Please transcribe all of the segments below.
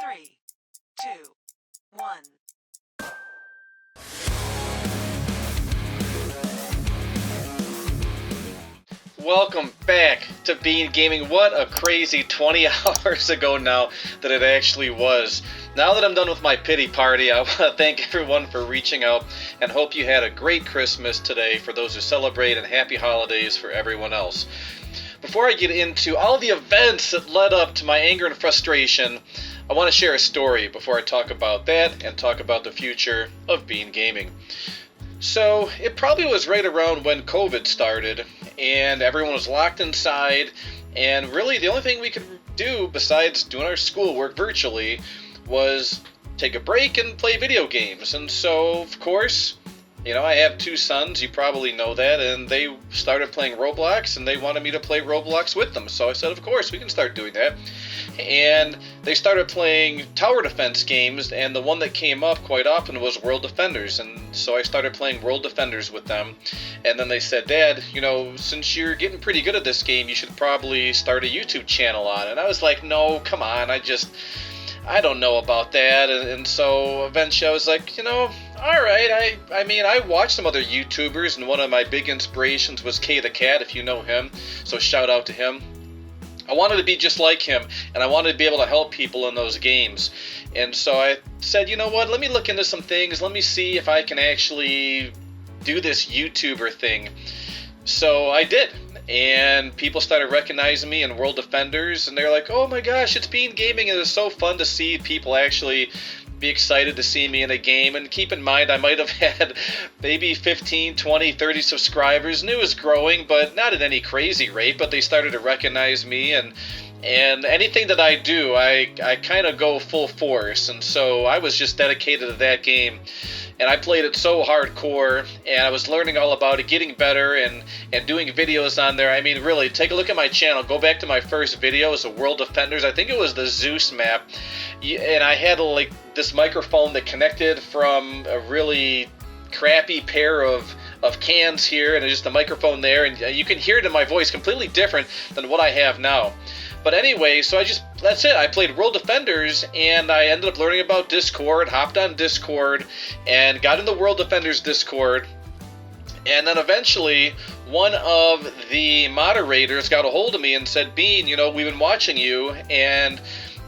3, 2, 1. Welcome back to Bean Gaming. What a crazy 20 hours ago now that it actually was. Now that I'm done with my pity party, I want to thank everyone for reaching out and hope you had a great Christmas today for those who celebrate, and happy holidays for everyone else. Before I get into all the events that led up to my anger and frustration, I want to share a story before I talk about that and talk about the future of Bean Gaming. So, it probably was right around when COVID started, and everyone was locked inside, and really the only thing we could do besides doing our schoolwork virtually was take a break and play video games. And so, of course, I have two sons, you probably know that, and they started playing Roblox, and they wanted me to play Roblox with them. So I said, of course, we can start doing that. And they started playing tower defense games, and the one that came up quite often was World Defenders. And so I started playing World Defenders with them. And then they said, Dad, since you're getting pretty good at this game, you should probably start a YouTube channel on it. And I was like, no, come on, I don't know about that. And so eventually I was like, all right. I watched some other YouTubers, and one of my big inspirations was K the Cat, if you know him. So shout out to him. I wanted to be just like him, and I wanted to be able to help people in those games. And so I said, you know what, let me look into some things. Let me see if I can actually do this YouTuber thing. So I did. And people started recognizing me in World Defenders, and they're like, oh my gosh, it's Bean Gaming. And it was so fun to see people actually be excited to see me in a game. And keep in mind, I might have had maybe 15, 20, 30 subscribers, and it was growing, but not at any crazy rate. But they started to recognize me, and anything that I do, I kind of go full force. And so I was just dedicated to that game. And I played it so hardcore, and I was learning all about it, getting better, and doing videos on there. I mean, really, take a look at my channel. Go back to my first video. It was the World Defenders. I think it was the Zeus map. And I had this microphone that connected from a really crappy pair of cans here, and just a microphone there. And you can hear it in my voice, completely different than what I have now. But anyway, so that's it. I played World Defenders, and I ended up learning about Discord, hopped on Discord, and got in the World Defenders Discord. And then eventually, one of the moderators got a hold of me and said, Bean, we've been watching you, and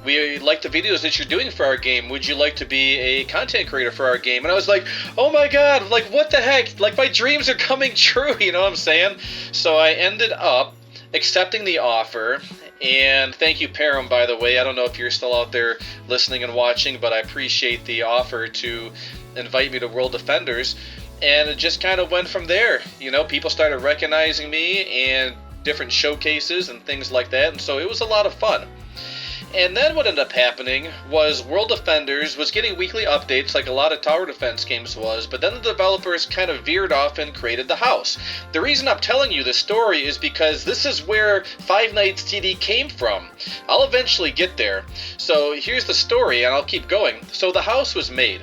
we like the videos that you're doing for our game. Would you like to be a content creator for our game? And I was like, oh my god, what the heck? My dreams are coming true, you know what I'm saying? So I ended up accepting the offer. And thank you, Param, by the way. I don't know if you're still out there listening and watching, but I appreciate the offer to invite me to World Defenders. And it just kind of went from there. People started recognizing me and different showcases and things like that. And so it was a lot of fun. And then what ended up happening was World Defenders was getting weekly updates like a lot of tower defense games was, but then the developers kind of veered off and created the house. The reason I'm telling you this story is because this is where Five Nights TD came from. I'll eventually get there. So here's the story, and I'll keep going. So the house was made,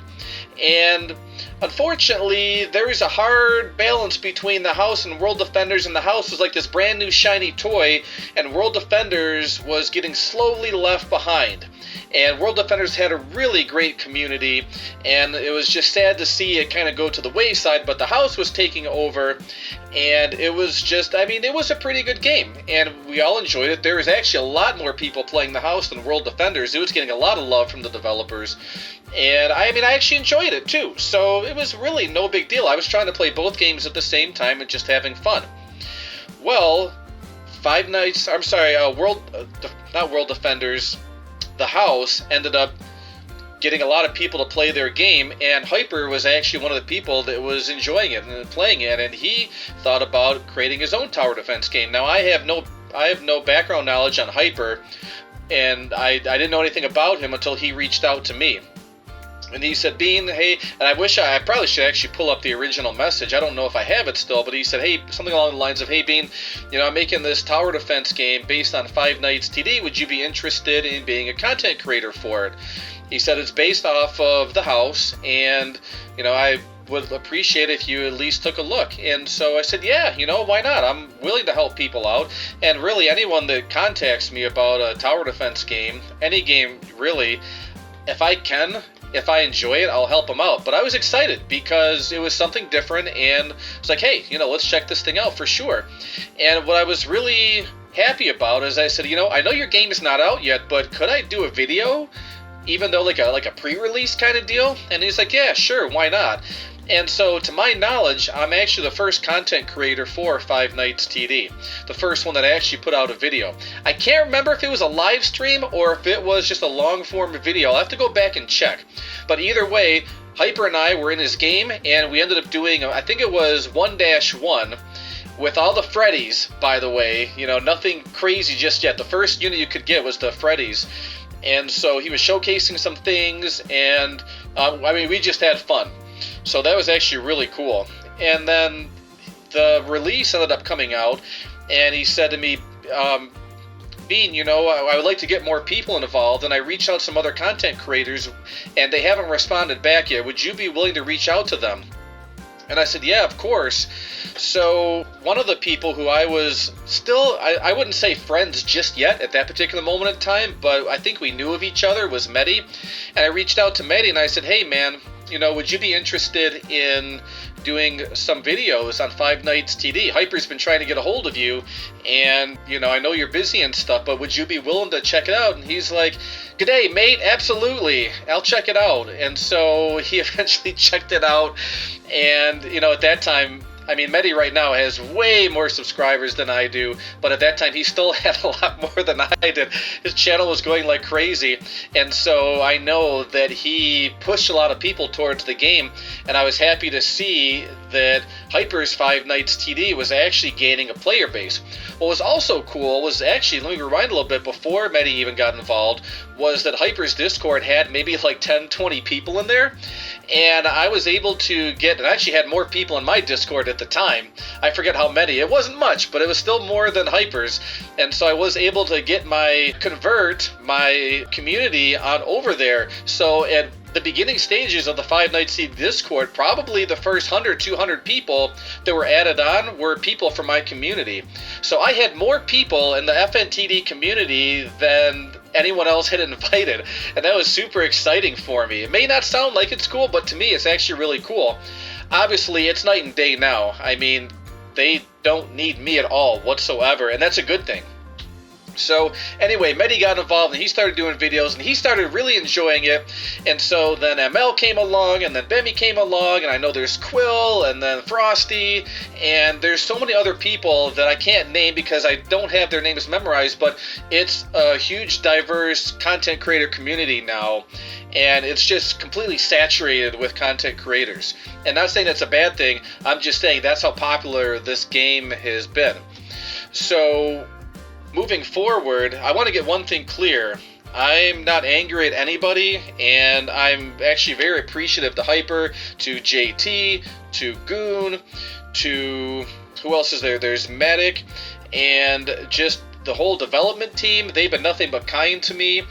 and unfortunately, there is a hard balance between the house and World Defenders, and the house was like this brand new shiny toy, and World Defenders was getting slowly left behind. And World Defenders had a really great community, and it was just sad to see it kind of go to the wayside, but the house was taking over, and it was just, it was a pretty good game, and we all enjoyed it. There was actually a lot more people playing the house than World Defenders. It was getting a lot of love from the developers, and I actually enjoyed it too, so it was really no big deal. I was trying to play both games at the same time and just having fun. Well, not World Defenders, the house ended up getting a lot of people to play their game, and Hyper was actually one of the people that was enjoying it and playing it, and he thought about creating his own tower defense game. Now, I have no background knowledge on Hyper, and I didn't know anything about him until he reached out to me. And he said, Bean, hey, and I probably should actually pull up the original message. I don't know if I have it still, but he said, hey, something along the lines of, hey, Bean, I'm making this tower defense game based on Five Nights TD. Would you be interested in being a content creator for it? He said it's based off of the house, and, I would appreciate if you at least took a look. And so I said, yeah, why not? I'm willing to help people out. And really, anyone that contacts me about a tower defense game, any game really, if I can, if I enjoy it, I'll help him out. But I was excited because it was something different, and it's like, hey, let's check this thing out for sure. And what I was really happy about is I said, I know your game is not out yet, but could I do a video, even though like a pre-release kind of deal? And he's like, yeah, sure, why not? And so, to my knowledge, I'm actually the first content creator for Five Nights TD. The first one that actually put out a video. I can't remember if it was a live stream or if it was just a long-form video. I'll have to go back and check. But either way, Hyper and I were in his game, and we ended up doing, I think it was 1-1, with all the Freddies, by the way. Nothing crazy just yet. The first unit you could get was the Freddies. And so he was showcasing some things, and, we just had fun. So that was actually really cool. And then the release ended up coming out, and he said to me, Bean, I would like to get more people involved, and I reached out to some other content creators, and they haven't responded back yet. Would you be willing to reach out to them? And I said, yeah, of course. So one of the people who I was still, I wouldn't say friends just yet at that particular moment in time, but I think we knew of each other, was Mehdi. And I reached out to Mehdi, and I said, hey, man, would you be interested in doing some videos on Five Nights TD? Hyper's been trying to get a hold of you, and, I know you're busy and stuff, but would you be willing to check it out? And he's like, g'day, mate, absolutely, I'll check it out. And so he eventually checked it out, and, at that time, Mehdi right now has way more subscribers than I do, but at that time he still had a lot more than I did. His channel was going like crazy, and so I know that he pushed a lot of people towards the game, and I was happy to see that Hyper's Five Nights TD was actually gaining a player base. What was also cool was actually, let me rewind a little bit, before Mehdi even got involved, was that Hyper's Discord had maybe like 10, 20 people in there, and I was able to get, and I actually had more people in my Discord at the time. I forget how many. It wasn't much, but it was still more than Hyper's, and so I was able to convert my community on over there. So at the beginning stages of the Five Nights TD Discord, probably the first 100, 200 people that were added on were people from my community. So I had more people in the FNTD community than anyone else had invited, and that was super exciting for me. It may not sound like it's cool, but to me it's actually really cool. Obviously, it's night and day now. They don't need me at all whatsoever, and that's a good thing. So anyway, Mehdi got involved, and he started doing videos, and he started really enjoying it. And so then ML came along, and then Bemmy came along, and I know there's Quill, and then Frosty, and there's so many other people that I can't name because I don't have their names memorized, but it's a huge, diverse content creator community now, and it's just completely saturated with content creators. And not saying that's a bad thing, I'm just saying that's how popular this game has been. So moving forward, I want to get one thing clear. I'm not angry at anybody, and I'm actually very appreciative to Hyper, to JT, to Goon, to who else is there? There's Medic, and just the whole development team. They've been nothing but kind to me,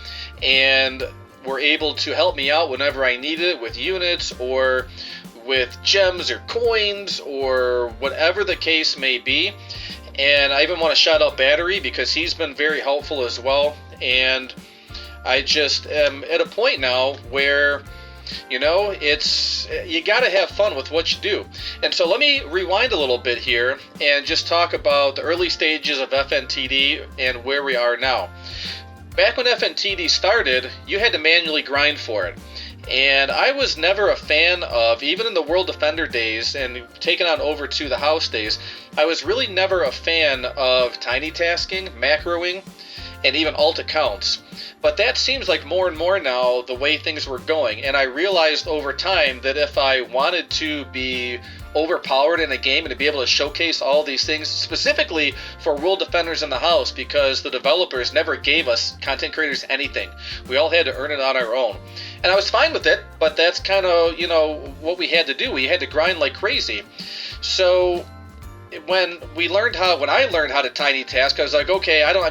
and were able to help me out whenever I needed it with units or with gems or coins or whatever the case may be. And I even want to shout out Battery because he's been very helpful as well. And I just am at a point now where, you got to have fun with what you do. And so let me rewind a little bit here and just talk about the early stages of FNTD and where we are now. Back when FNTD started, you had to manually grind for it. And I was never a fan of, even in the World Defender days and taken on over to the house days, I was really never a fan of tiny tasking, macroing, and even alt accounts. But that seems like more and more now the way things were going, and I realized over time that if I wanted to be overpowered in a game and to be able to showcase all these things, specifically for World Defenders in the house, because the developers never gave us content creators anything. We all had to earn it on our own. And I was fine with it, but that's kind of, what we had to do. We had to grind like crazy. So when I learned how to tiny task, I was like, okay, I don't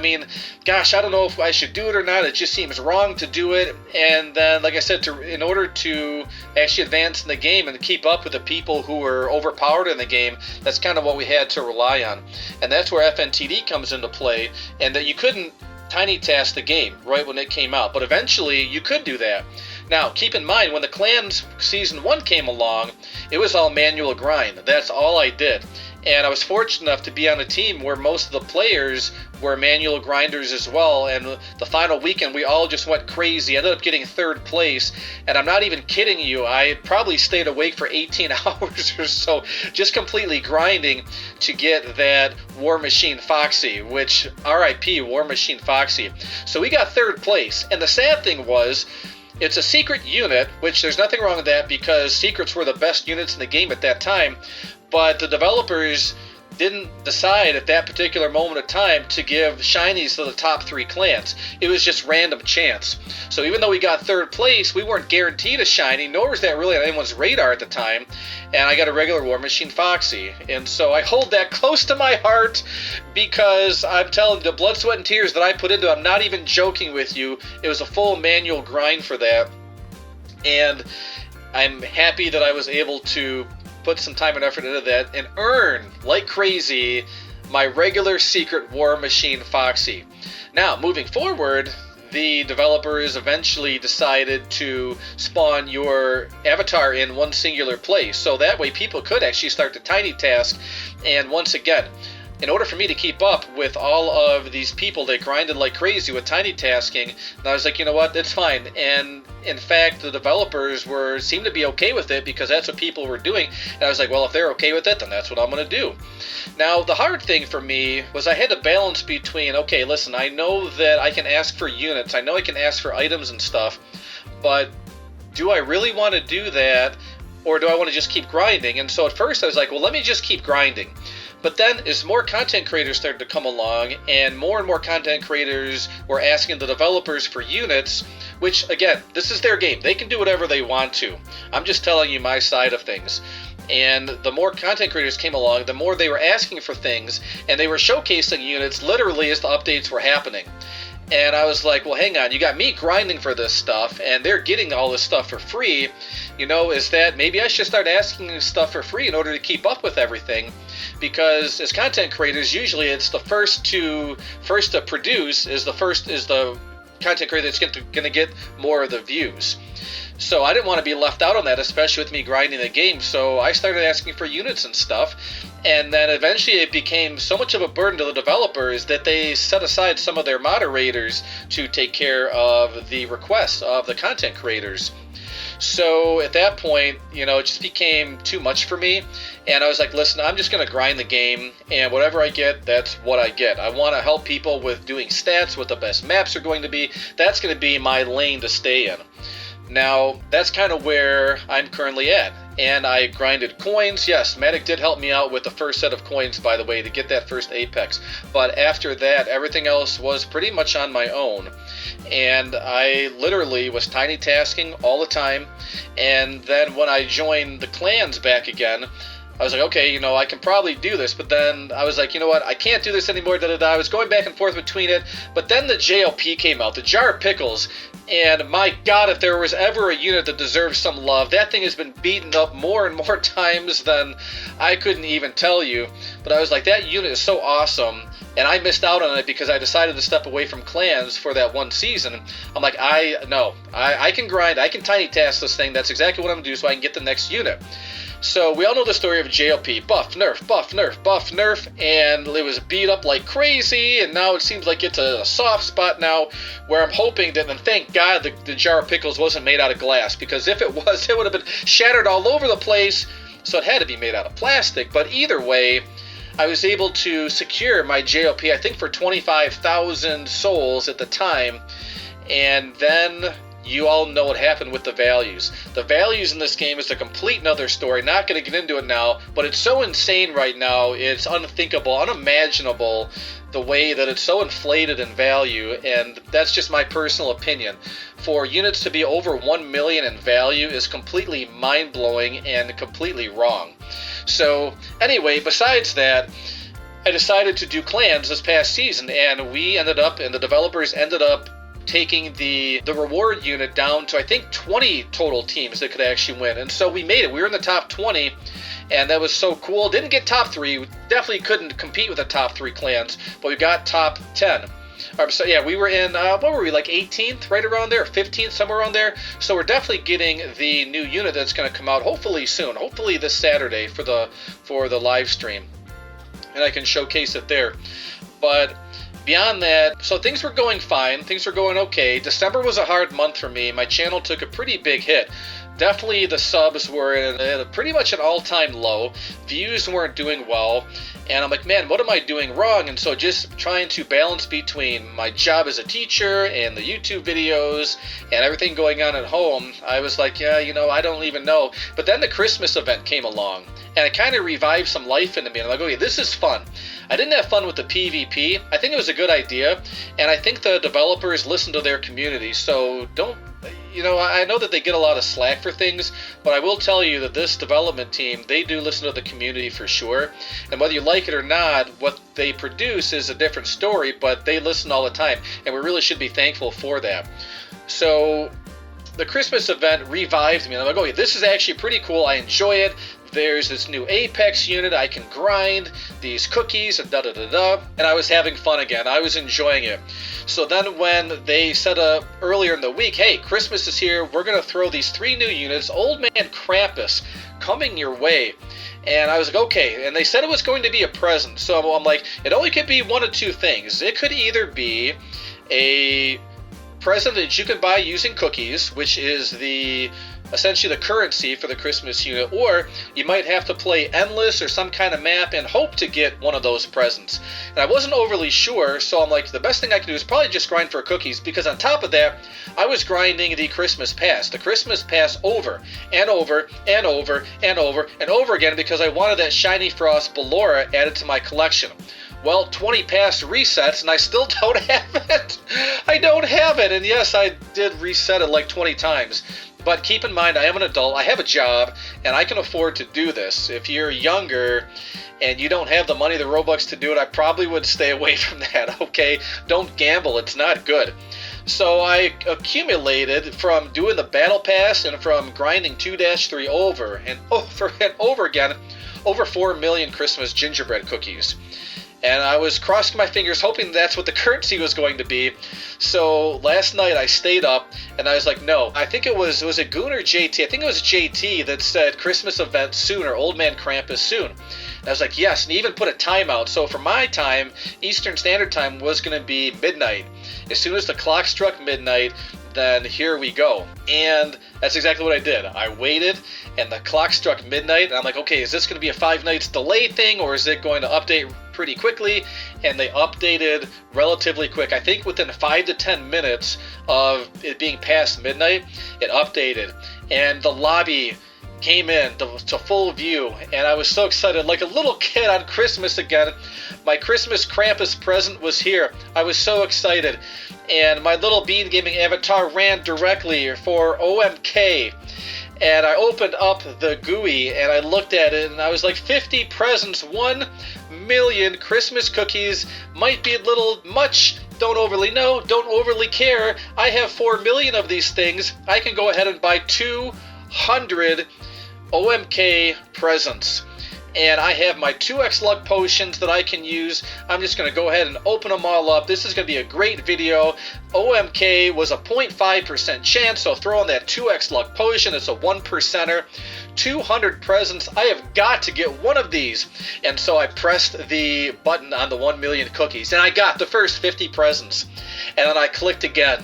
know if I should do it or not. It just seems wrong to do it. And then, like I said, in order to actually advance in the game and keep up with the people who were overpowered in the game, that's kind of what we had to rely on. And that's where FNTD comes into play, and that you couldn't tiny task the game right when it came out, but eventually you could do that. Now, keep in mind, when the Clans Season 1 came along, it was all manual grind. That's all I did. And I was fortunate enough to be on a team where most of the players were manual grinders as well. And the final weekend, we all just went crazy. I ended up getting 3rd place. And I'm not even kidding you. I probably stayed awake for 18 hours or so, just completely grinding to get that War Machine Foxy, which RIP War Machine Foxy. So we got 3rd place. And the sad thing was, it's a secret unit, which there's nothing wrong with that because secrets were the best units in the game at that time. But the developers didn't decide at that particular moment of time to give shinies to the top 3 clans. It was just random chance. So even though we got 3rd place, we weren't guaranteed a shiny, nor was that really on anyone's radar at the time. And I got a regular War Machine Foxy. And so I hold that close to my heart because I'm telling you, the blood, sweat, and tears that I put into it, I'm not even joking with you. It was a full manual grind for that. And I'm happy that I was able to put some time and effort into that and earn, like crazy, my regular secret War Machine Foxy. Now, moving forward, the developers eventually decided to spawn your avatar in one singular place, so that way people could actually start the tiny task. And once again, in order for me to keep up with all of these people that grinded like crazy with tiny tasking, and I was like, you know what, that's fine. And in fact, the developers seemed to be okay with it because that's what people were doing. And I was like, well, if they're okay with it, then that's what I'm going to do. Now, the hard thing for me was I had to balance between, okay, listen, I know that I can ask for units, I know I can ask for items and stuff, but do I really want to do that, or do I want to just keep grinding? And so at first I was like, well, let me just keep grinding. But then as more content creators started to come along and more content creators were asking the developers for units, which again, this is their game. They can do whatever they want to. I'm just telling you my side of things. And the more content creators came along, the more they were asking for things, and they were showcasing units literally as the updates were happening. And I was like, well, hang on, you got me grinding for this stuff, and they're getting all this stuff for free. You know, is that maybe I should start asking stuff for free in order to keep up with everything? Because as content creators, usually it's the first to produce is the content creator that's going to get more of the views. So I didn't want to be left out on that, especially with me grinding the game. So I started asking for units and stuff. And then eventually it became so much of a burden to the developers that they set aside some of their moderators to take care of the requests of the content creators. So at that point, you know, it just became too much for me. And I was like, listen, I'm just going to grind the game, and whatever I get, that's what I get. I want to help people with doing stats, what the best maps are going to be. That's going to be my lane to stay in. Now, that's kind of where I'm currently at. And I grinded coins. Yes, Matic did help me out with the first set of coins, by the way, to get that first Apex. But after that, everything else was pretty much on my own. And I literally was tiny tasking all the time. And then when I joined the clans back again, I was like, okay, you know, I can probably do this. But then I was like, you know what, I can't do this anymore. I was going back and forth between it. But then the JLP came out, the Jar of Pickles. And my God, if there was ever a unit that deserves some love, that thing has been beaten up more and more times than I couldn't even tell you. But I was like, that unit is so awesome. And I missed out on it because I decided to step away from clans for that one season. I'm like, I can grind, I can tiny task this thing. That's exactly what I'm going to do so I can get the next unit. So we all know the story of JLP. Buff, nerf, buff, nerf, buff, nerf, and it was beat up like crazy, and now it seems like it's a soft spot now where I'm hoping that, and thank God the Jar of Pickles wasn't made out of glass, because if it was, it would have been shattered all over the place, so it had to be made out of plastic. But either way, I was able to secure my JLP, I think for 25,000 souls at the time, and then you all know what happened with the values. The values in this game is a complete another story. Not going to get into it now, but it's so insane right now. It's unthinkable, unimaginable, the way that it's so inflated in value, and that's just my personal opinion. For units to be over 1 million in value is completely mind-blowing and completely wrong. So anyway, besides that, I decided to do clans this past season, and the developers ended up taking the reward unit down to, I think, 20 total teams that could actually win. And so we made it. We were in the top 20, and that was so cool. Didn't get top 3. We definitely couldn't compete with the top 3 clans, but we got top 10. So yeah, we were in, what were we, like 18th, right around there, 15th, somewhere around there. So we're definitely getting the new unit that's going to come out hopefully soon, hopefully this Saturday for the live stream, and I can showcase it there. But beyond that, so things were going fine, things were going okay. December was a hard month for me. My channel took a pretty big hit. Definitely the subs were at pretty much an all-time low. Views weren't doing well. And I'm like, man, what am I doing wrong? And so just trying to balance between my job as a teacher and the YouTube videos and everything going on at home, I was like, yeah, I don't even know. But then the Christmas event came along, and it kind of revived some life into me. And I'm like, okay, this is fun. I didn't have fun with the PvP. I think it was a good idea, and I think the developers listen to their community. So don't... I know that they get a lot of slack for things, but I will tell you that this development team, they do listen to the community for sure. And whether you like it or not, what they produce is a different story, but they listen all the time, and we really should be thankful for that. So the Christmas event revived me, and I'm like, okay, this is actually pretty cool. I enjoy it. There's this new Apex unit. I can grind these cookies and da-da-da-da. And I was having fun again. I was enjoying it. So then when they said earlier in the week, hey, Christmas is here. We're going to throw these 3 new units. Old Man Krampus coming your way. And I was like, okay. And they said it was going to be a present. So I'm like, it only could be one of two things. It could either be a present that you can buy using cookies, which is essentially the currency for the Christmas unit, or you might have to play endless or some kind of map and hope to get one of those presents. And I wasn't overly sure, so I'm like, the best thing I can do is probably just grind for cookies, because on top of that, I was grinding the Christmas pass over and over and over and over and over again, because I wanted that Shiny Frost Ballora added to my collection. Well, 20 past resets, and I still don't have it. I don't have it, and yes, I did reset it like 20 times. But keep in mind, I am an adult, I have a job, and I can afford to do this. If you're younger and you don't have the money, the Robux to do it, I probably would stay away from that, okay? Don't gamble, it's not good. So I accumulated from doing the Battle Pass and from grinding 2-3 over and over again, over 4 million Christmas gingerbread cookies. And I was crossing my fingers hoping that's what the currency was going to be. So last night I stayed up and I was like, no, I think it was it Goon or JT? I think it was JT that said Christmas event soon, or Old Man Krampus soon. And I was like, yes, and he even put a timeout. So for my time, Eastern Standard Time was going to be midnight. As soon as the clock struck midnight, then here we go. And that's exactly what I did. I waited, and the clock struck midnight, and I'm like, okay, is this going to be a 5 nights delay thing, or is it going to update pretty quickly? And they updated relatively quick. I think within 5 to 10 minutes of it being past midnight, it updated. And the lobby came in to full view, and I was so excited, like a little kid on Christmas again. My Christmas Krampus present was here. I was so excited. And my little Bean Gaming avatar ran directly for OMK. And I opened up the GUI and I looked at it and I was like, 50 presents, 1 million Christmas cookies might be a little much. Don't overly know, don't overly care. I have 4 million of these things. I can go ahead and buy 200 OMK presents. And I have my 2x luck potions that I can use. I'm just going to go ahead and open them all up. This is going to be a great video. OMK was a 0.5% chance, so throw in that 2x luck potion. It's a 1%er. 200 presents. I have got to get one of these. And so I pressed the button on the 1 million cookies, and I got the first 50 presents. And then I clicked again.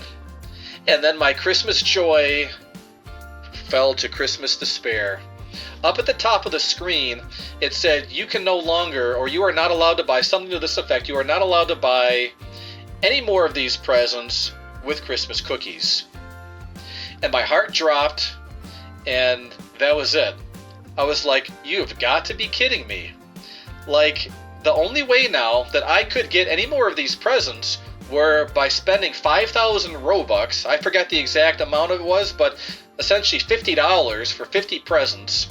And then my Christmas joy fell to Christmas despair. Up at the top of the screen, it said, you can no longer, or you are not allowed to buy, something to this effect, you are not allowed to buy any more of these presents with Christmas cookies. And my heart dropped, and that was it. I was like, you've got to be kidding me. Like, the only way now that I could get any more of these presents were by spending 5,000 Robux. I forgot the exact amount it was, but essentially $50 for 50 presents.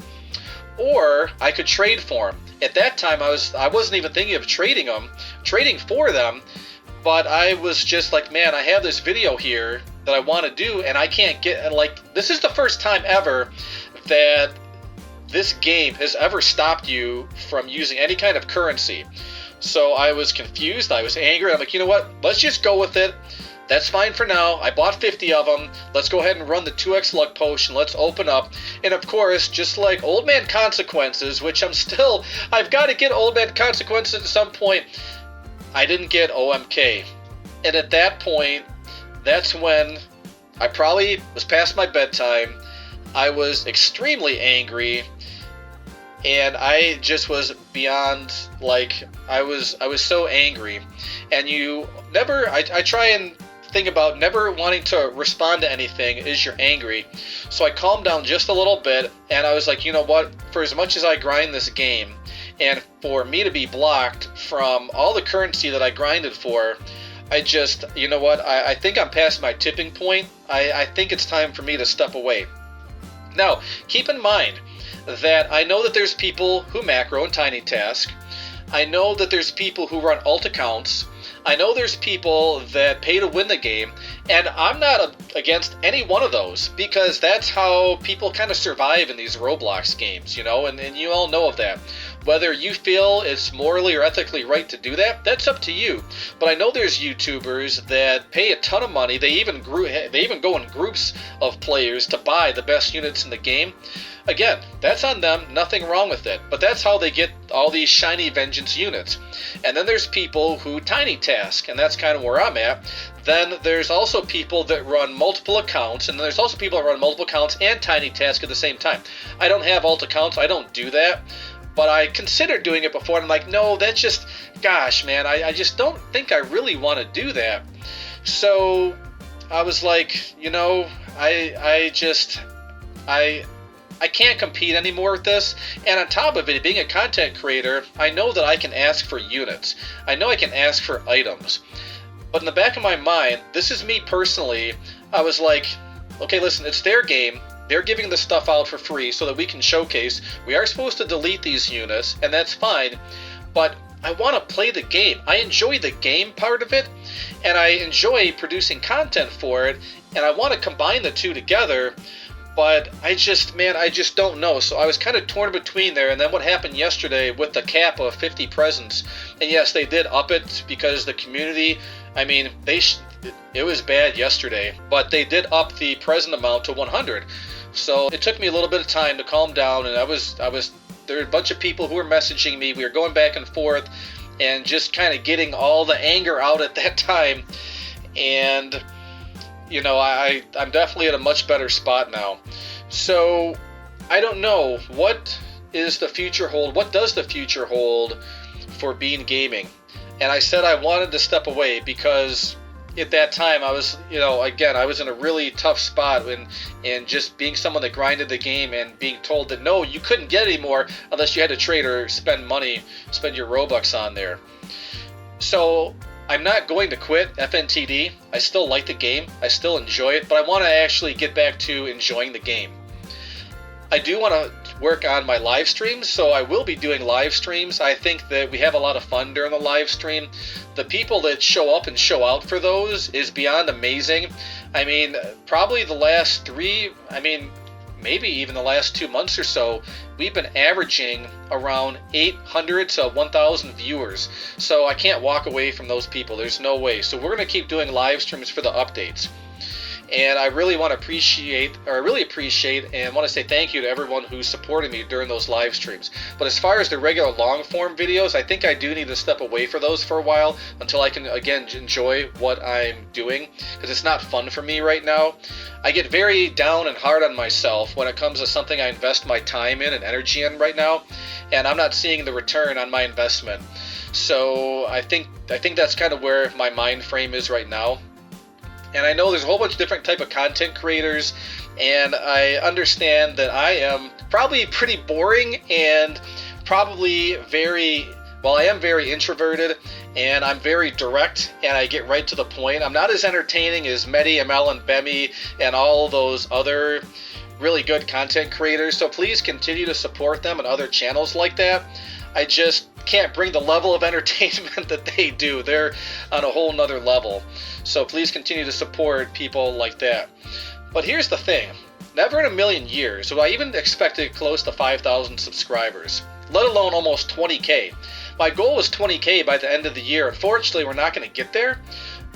Or I could trade for them. At that time, I wasn't even thinking of trading for them, but I was just like, man, I have this video here that I want to do, and I can't get, and like, this is the first time ever that this game has ever stopped you from using any kind of currency. So I was confused, I was angry. I'm like, you know what? Let's just go with it. That's fine for now. I bought 50 of them. Let's go ahead and run the 2x luck potion. Let's open up. And of course, just like Old Man Consequences, which I've got to get Old Man Consequences at some point, I didn't get OMK. And at that point, that's when I probably was past my bedtime. I was extremely angry. And I just was beyond, like, I was so angry. And I try and think about never wanting to respond to anything as you're angry. So I calmed down just a little bit, and I was like, you know what, for as much as I grind this game, and for me to be blocked from all the currency that I grinded for, I just, you know what, I think I'm past my tipping point. I think it's time for me to step away. Now, keep in mind that I know that there's people who macro and tiny task. I know that there's people who run alt accounts. I know there's people that pay to win the game, and I'm not against any one of those, because that's how people kind of survive in these Roblox games, you know, and you all know of that. Whether you feel it's morally or ethically right to do that, that's up to you. But I know there's YouTubers that pay a ton of money. They even go in groups of players to buy the best units in the game. Again, that's on them, nothing wrong with it, but that's how they get all these shiny Vengeance units. And then there's people who tiny task, and that's kind of where I'm at. Then there's also people that run multiple accounts, and then there's also people that run multiple accounts and tiny task at the same time. I don't have alt accounts, I don't do that, but I considered doing it before, and I'm like, no, that's just, gosh, man, I just don't think I really want to do that. So I was like, you know, I can't compete anymore with this, and on top of it, being a content creator, I know that I can ask for units. I know I can ask for items. But in the back of my mind, this is me personally, I was like, okay, listen, it's their game. They're giving the stuff out for free so that we can showcase. We are supposed to delete these units, and that's fine, but I want to play the game. I enjoy the game part of it, and I enjoy producing content for it, and I want to combine the two together. But I just don't know. So I was kind of torn between there. And then what happened yesterday with the cap of 50 presents. And yes, they did up it because the community, I mean, it was bad yesterday. But they did up the present amount to 100. So it took me a little bit of time to calm down. And there were a bunch of people who were messaging me. We were going back and forth and just kind of getting all the anger out at that time. And you know, I'm definitely at a much better spot now. So I don't know, what is the future hold? What does the future hold for Bean Gaming? And I said I wanted to step away because at that time I was, you know, again, I was in a really tough spot and just being someone that grinded the game and being told that no, you couldn't get any more unless you had to trade or spend your Robux on there. So I'm not going to quit FNTD. I still like the game. I still enjoy it, but I want to actually get back to enjoying the game. I do want to work on my live streams, so I will be doing live streams. I think that we have a lot of fun during the live stream. The people that show up and show out for those is beyond amazing. I mean, probably the last maybe even the last 2 months or so, we've been averaging around 800 to 1,000 viewers. So I can't walk away from those people. There's no way. So we're going to keep doing live streams for the updates. And I really appreciate and want to say thank you to everyone who supported me during those live streams. But as far as the regular long form videos, I think I do need to step away for those for a while until I can again enjoy what I'm doing, because it's not fun for me right now. I get very down and hard on myself when it comes to something I invest my time in and energy in right now, and I'm not seeing the return on my investment. So I think that's kind of where my mind frame is right now. And I know there's a whole bunch of different type of content creators, and I understand that I am probably pretty boring and probably I am very introverted, and I'm very direct, and I get right to the point. I'm not as entertaining as Mehdi, ML, and Bemi, and all those other really good content creators, so please continue to support them and other channels like that. I just can't bring the level of entertainment that they do. They're on a whole nother level. So please continue to support people like that. But here's the thing. Never in a million years would I even expect to close to 5,000 subscribers, let alone almost 20K. My goal was 20K by the end of the year. Unfortunately, we're not going to get there,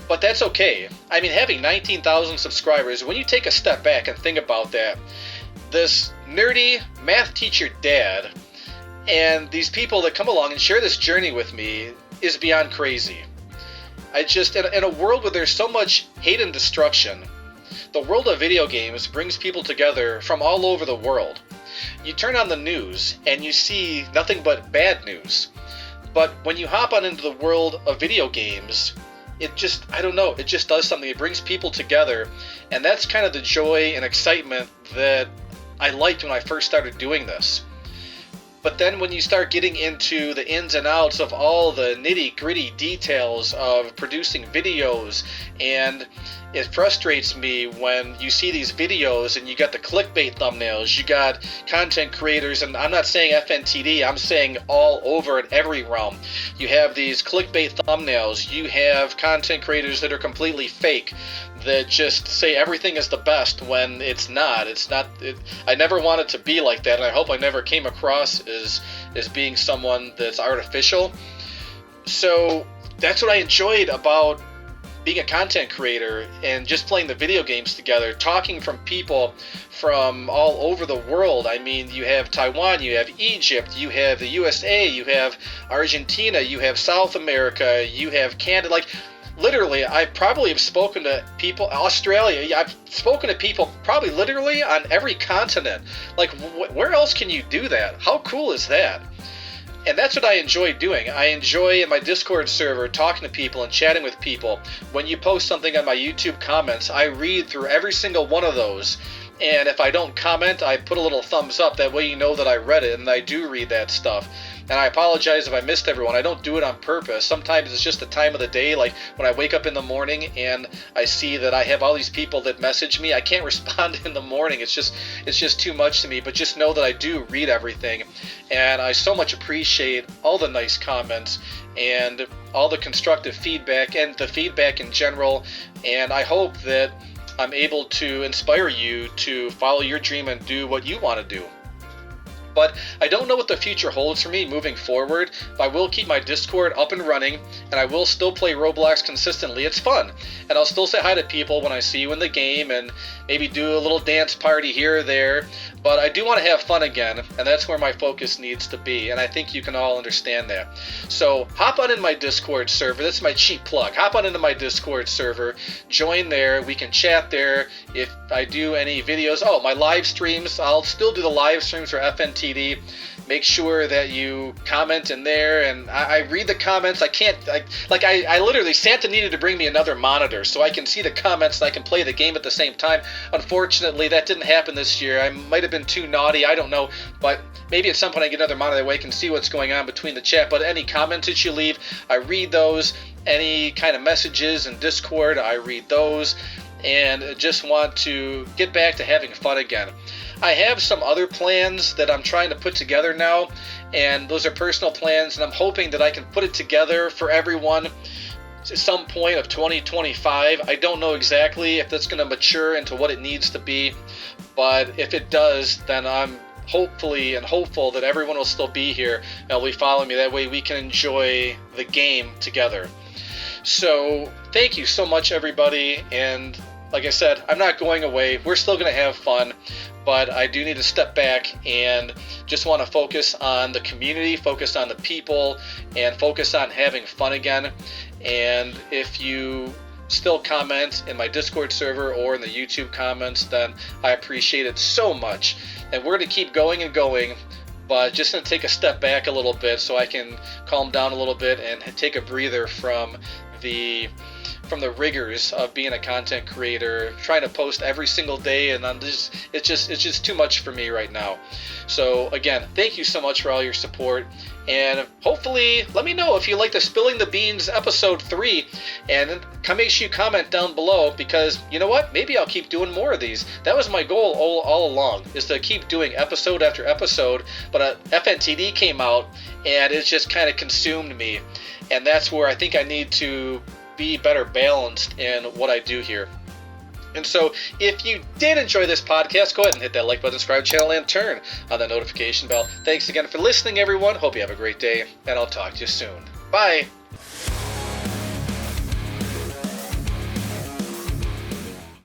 but that's okay. I mean, having 19,000 subscribers, when you take a step back and think about that, this nerdy math teacher dad and these people that come along and share this journey with me is beyond crazy. I just, in a world where there's so much hate and destruction, the world of video games brings people together from all over the world. You turn on the news and you see nothing but bad news. But when you hop on into the world of video games, it just, I don't know, it just does something. It brings people together. And that's kind of the joy and excitement that I liked when I first started doing this. But then when you start getting into the ins and outs of all the nitty-gritty details of producing videos, and it frustrates me when you see these videos and you got the clickbait thumbnails, you got content creators, and I'm not saying FNTD, I'm saying all over in every realm. You have these clickbait thumbnails, you have content creators that are completely fake, that just say everything is the best when it's not. I never wanted to be like that, and I hope I never came across as being someone that's artificial. So that's what I enjoyed about being a content creator and just playing the video games together, talking from people from all over the world. I mean, you have Taiwan, you have Egypt, you have the USA, you have Argentina, you have South America, you have Canada. Like, literally, I probably have spoken to people, Australia, I've spoken to people probably literally on every continent. Like, where else can you do that? How cool is that? And that's what I enjoy doing. I enjoy in my Discord server talking to people and chatting with people. When you post something on my YouTube comments, I read through every single one of those. And if I don't comment, I put a little thumbs up. That way you know that I read it, and I do read that stuff. And I apologize if I missed everyone. I don't do it on purpose. Sometimes it's just the time of the day, like when I wake up in the morning and I see that I have all these people that message me. I can't respond in the morning. It's just too much to me. But just know that I do read everything. And I so much appreciate all the nice comments and all the constructive feedback and the feedback in general. And I hope that I'm able to inspire you to follow your dream and do what you want to do. But I don't know what the future holds for me moving forward. I will keep my Discord up and running, and I will still play Roblox consistently. It's fun, and I'll still say hi to people when I see you in the game, and maybe do a little dance party here or there. But I do want to have fun again, and that's where my focus needs to be, and I think you can all understand that. So hop on in my Discord server. That's my cheap plug. Hop on into my Discord server, join there. We can chat there. If I do any videos, my live streams, I'll still do the live streams for FNTD. Make sure that you comment in there, and I read the comments. I literally, Santa needed to bring me another monitor so I can see the comments and I can play the game at the same time. Unfortunately, that didn't happen this year. I might have been too naughty, I don't know, but maybe at some point I get another monitor that way I can see what's going on between the chat. But any comments that you leave, I read those. Any kind of messages in Discord, I read those, and just want to get back to having fun again. I have some other plans that I'm trying to put together now, and those are personal plans, and I'm hoping that I can put it together for everyone at some point of 2025. I don't know exactly if that's going to mature into what it needs to be, but if it does, then I'm hopeful that everyone will still be here and will be following me. That way we can enjoy the game together. So thank you so much, everybody, and like I said, I'm not going away. We're still going to have fun, but I do need to step back and just want to focus on the community, focus on the people, and focus on having fun again. And if you still comment in my Discord server or in the YouTube comments, then I appreciate it so much. And we're going to keep going and going, but just going to take a step back a little bit so I can calm down a little bit and take a breather from the rigors of being a content creator, trying to post every single day, and it's just too much for me right now. So again, thank you so much for all your support, and hopefully let me know if you like the Spilling the Beans episode 3, and make sure you comment down below, because you know what, maybe I'll keep doing more of these. That was my goal all along, is to keep doing episode after episode, but FNTD came out and it just kind of consumed me, and that's where I think I need to be better balanced in what I do here. And so, if you did enjoy this podcast, go ahead and hit that like button, subscribe channel, and turn on that notification bell. Thanks again for listening, everyone. Hope you have a great day, and I'll talk to you soon. Bye!